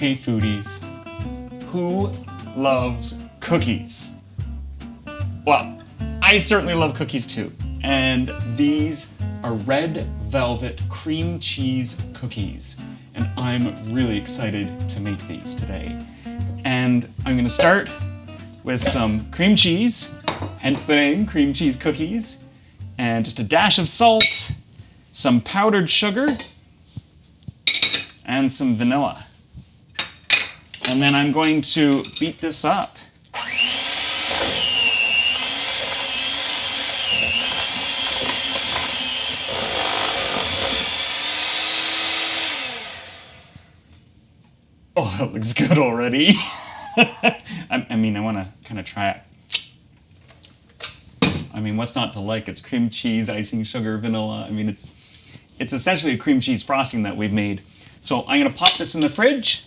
Hey foodies, who loves cookies? Well, I certainly love cookies too, and these are red velvet cream cheese cookies, and I'm really excited to make these today. And I'm gonna start with some cream cheese, hence the name, cream cheese cookies, and just a dash of salt, some powdered sugar, and some vanilla. And then I'm going to beat this up. Oh, that looks good already. I mean, I want to kind of try it. I mean, what's not to like? It's cream cheese, icing sugar, vanilla. I mean, it's essentially a cream cheese frosting that we've made. So I'm going to pop this in the fridge.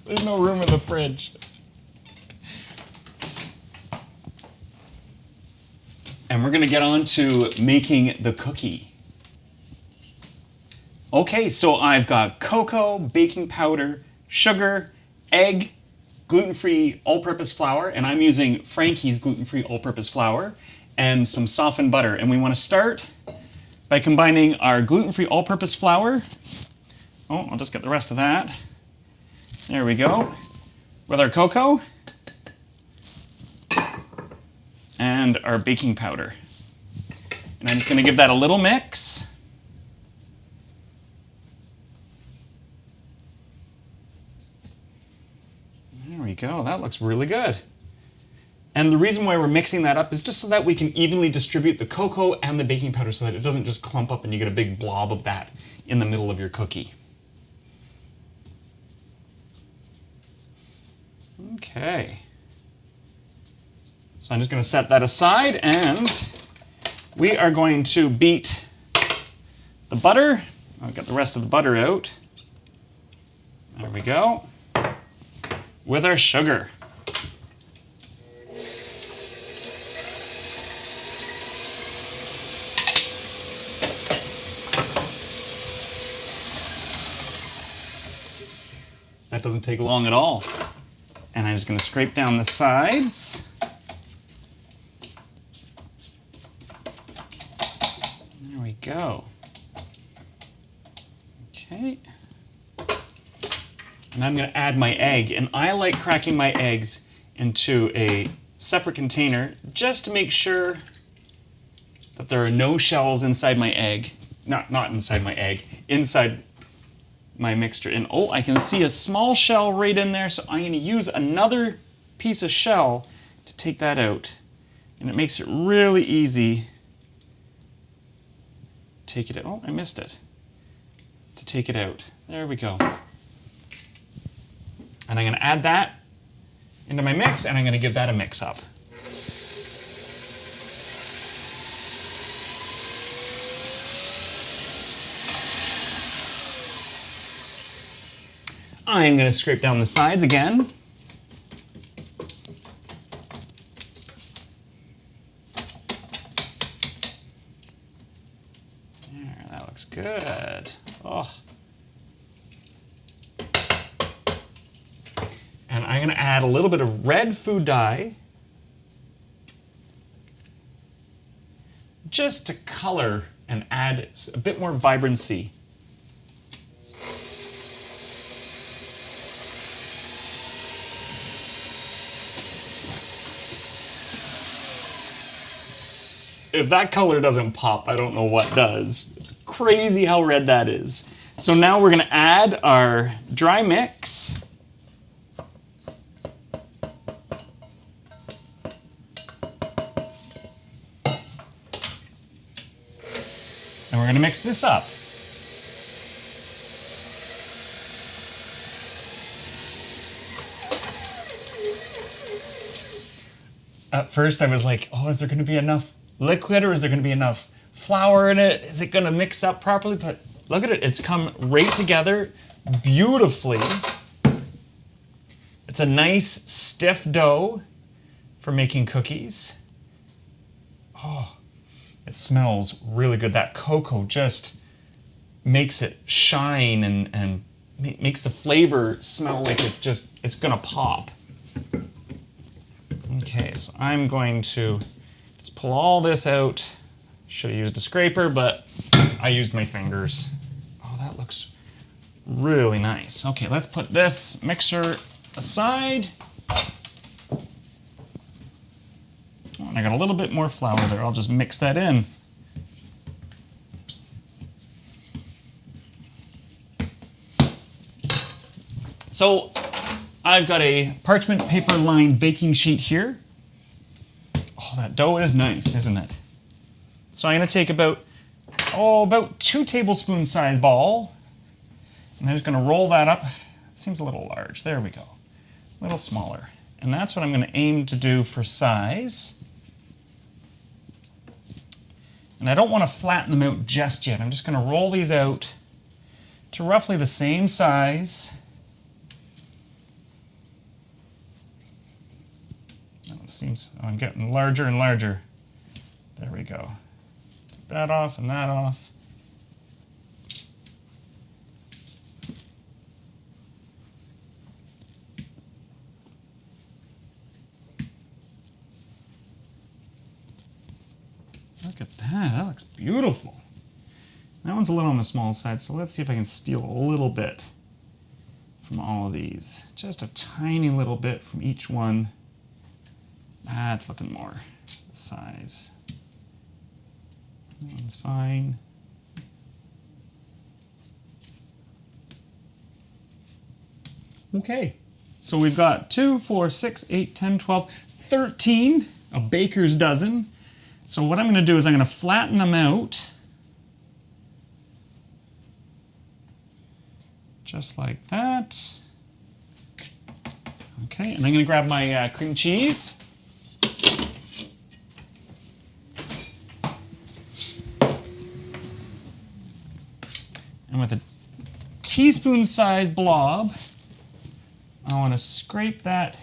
There's no room in the fridge. And we're going to get on to making the cookie. Okay, so I've got cocoa, baking powder, sugar, egg, gluten-free all-purpose flour, and I'm using Frankie's gluten-free all-purpose flour, and some softened butter. And we want to start by combining our gluten-free all-purpose flour. Oh, I'll just get the rest of that. There we go. With our cocoa and our baking powder. And I'm just going to give that a little mix. There we go. That looks really good. And the reason why we're mixing that up is just so that we can evenly distribute the cocoa and the baking powder so that it doesn't just clump up and you get a big blob of that in the middle of your cookie. Okay. So I'm just going to set that aside, and we are going to beat the butter. I'll get the rest of the butter out. There we go. With our sugar. That doesn't take long at all. And I'm just going to scrape down the sides. There we go. Okay. And I'm going to add my egg. And I like cracking my eggs into a separate container just to make sure that there are no shells inside my egg. Not inside my egg. Inside my mixture. And oh, I can see a small shell right in there, so I'm going to use another piece of shell to take that out. And it makes it really easy to take it out. Oh, I missed it. To take it out. There we go. And I'm going to add that into my mix, and I'm going to give that a mix up. I'm going to scrape down the sides again. There, that looks good. Oh. And I'm going to add a little bit of red food dye just to color and add a bit more vibrancy. If that color doesn't pop, I don't know what does. It's crazy how red that is. So now we're going to add our dry mix. And we're going to mix this up. At first I was like, oh, is there going to be enough liquid or is there going to be enough flour in it? Is it going to mix up properly? But look at it, it's come right together beautifully. It's a nice stiff dough for making cookies. Oh, Oh, it smells really good. That cocoa just makes it shine and makes the flavor smell like it's gonna pop. Okay, so I'm going to just pull all this out. Should have used a scraper, but I used my fingers. Oh, that looks really nice. Okay, let's put this mixer aside. Oh, and I got a little bit more flour there. I'll just mix that in. So I've got a parchment paper lined baking sheet here. Oh, that dough is nice, isn't it? So I'm going to take about 2 tablespoon size ball, and I'm just going to roll that up. It seems a little large. There we go. A little smaller. And that's what I'm going to aim to do for size. And I don't want to flatten them out just yet. I'm just going to roll these out to roughly the same size. I'm getting larger and larger. There we go. Take that off and that off. Look at that. That looks beautiful. That one's a little on the small side, so let's see if I can steal a little bit from all of these. Just a tiny little bit from each one. That's looking more the size. That one's fine. Okay, so we've got 2, 4, 6, 8, 10, 12, 13, a baker's dozen. So what I'm going to do is I'm going to flatten them out. Just like that. Okay, and I'm going to grab my cream cheese. And with a teaspoon-sized blob, I want to scrape that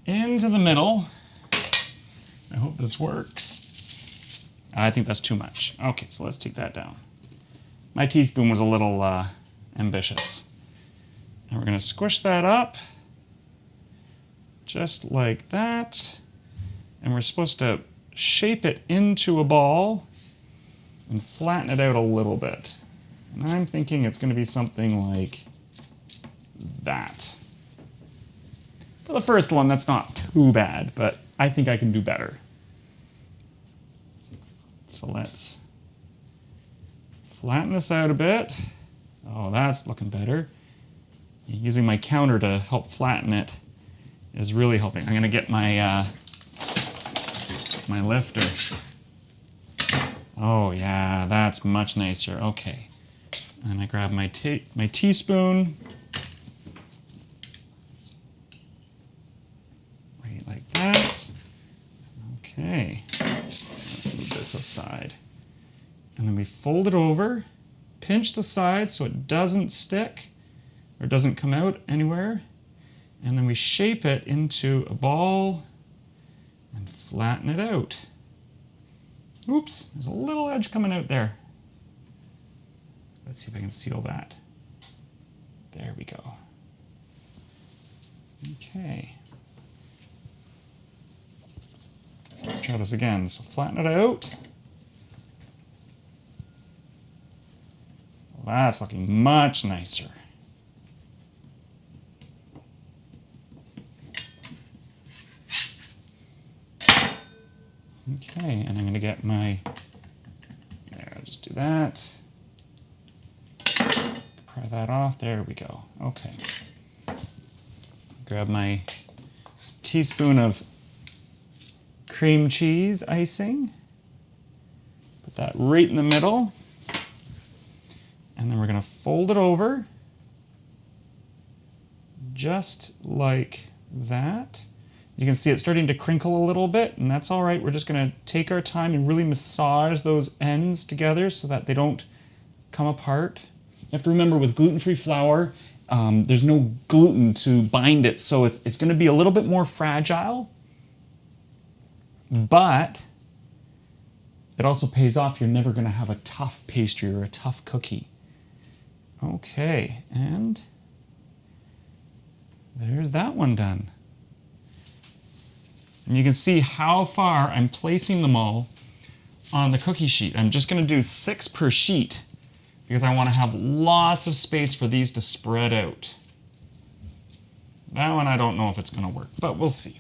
into the middle. I hope this works. I think that's too much. Okay, so let's take that down. My teaspoon was a little ambitious. And we're going to squish that up, just like that. And we're supposed to shape it into a ball and flatten it out a little bit. And I'm thinking it's going to be something like that. For the first one, that's not too bad, but I think I can do better. So let's flatten this out a bit. Oh, that's looking better. Using my counter to help flatten it is really helping. I'm going to get my my lifter. Oh yeah, that's much nicer. Okay. And I grab my teaspoon. Right like that. Okay. Let's move this aside. And then we fold it over, pinch the side so it doesn't stick or doesn't come out anywhere. And then we shape it into a ball and flatten it out. Oops, there's a little edge coming out there. Let's see if I can seal that. There we go. Okay. So let's try this again. So flatten it out. Well, that's looking much nicer. Okay, and I'm going to get my, there, I'll just do that. Pry that off, there we go. Okay. Grab my teaspoon of cream cheese icing. Put that right in the middle. And then we're going to fold it over. Just like that. You can see it's starting to crinkle a little bit, and that's all right. We're just going to take our time and really massage those ends together so that they don't come apart. You have to remember with gluten-free flour, there's no gluten to bind it, so it's going to be a little bit more fragile, but it also pays off. You're never going to have a tough pastry or a tough cookie. Okay, and there's that one done. And you can see how far I'm placing them all on the cookie sheet. I'm just going to do 6 per sheet because I want to have lots of space for these to spread out. That one I don't know if it's going to work, but we'll see.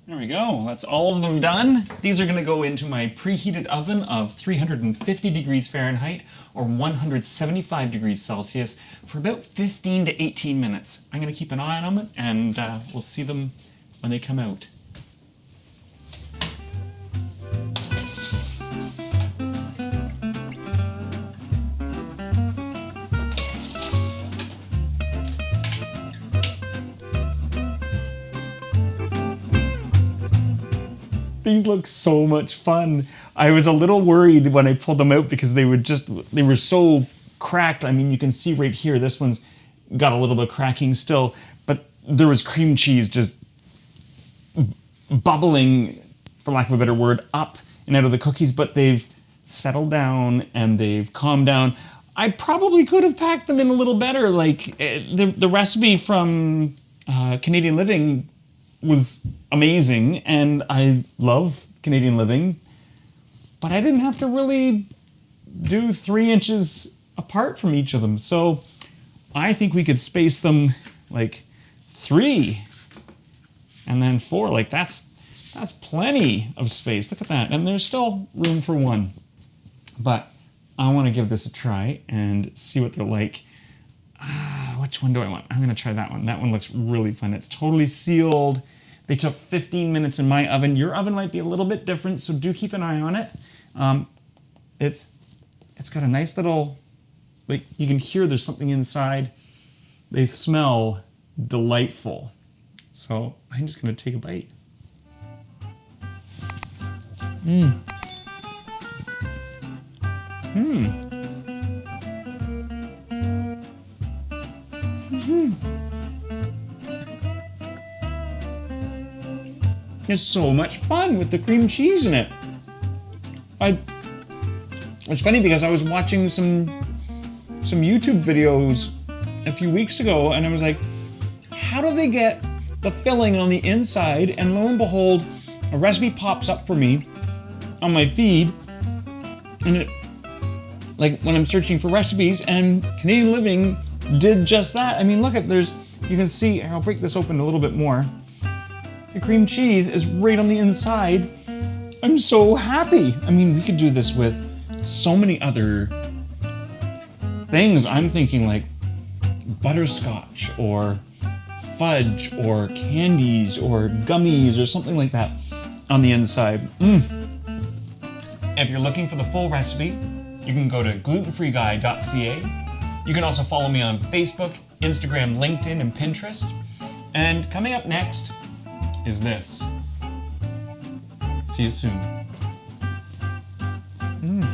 There we go, that's all of them done. These are gonna go into my preheated oven of 350 degrees Fahrenheit or 175 degrees Celsius for about 15 to 18 minutes. I'm gonna keep an eye on them and we'll see them when they come out. These look so much fun. I was a little worried when I pulled them out because they were so cracked. I mean, you can see right here, this one's got a little bit of cracking still, but there was cream cheese just bubbling, for lack of a better word, up and out of the cookies, but they've settled down and they've calmed down. I probably could have packed them in a little better. Like the recipe from Canadian Living was amazing, and I love Canadian Living, but I didn't have to really do 3 inches apart from each of them. So I think we could space them like 3 and then 4. Like that's plenty of space. Look at that. And there's still room for 1. But I want to give this a try and see what they're like. Which one do I want? I'm going to try that one. That one looks really fun. It's totally sealed. They took 15 minutes in my oven. Your oven might be a little bit different, so do keep an eye on it. It's got a nice little, like, you can hear there's something inside. They smell delightful. So I'm just going to take a bite. Mmm. Mmm. It's so much fun with the cream cheese in it. It's funny because I was watching some YouTube videos a few weeks ago and I was like, how do they get the filling on the inside? And lo and behold, a recipe pops up for me on my feed, and it, like when I'm searching for recipes, and Canadian Living did just that. I mean, look at, you can see, I'll break this open a little bit more. The cream cheese is right on the inside. I'm so happy. I mean, we could do this with so many other things. I'm thinking like butterscotch or fudge or candies or gummies or something like that on the inside. If you're looking for the full recipe, you can go to glutenfreeguy.ca. You can also follow me on Facebook, Instagram, LinkedIn, and Pinterest. And coming up next is this. See you soon. Mm-hmm.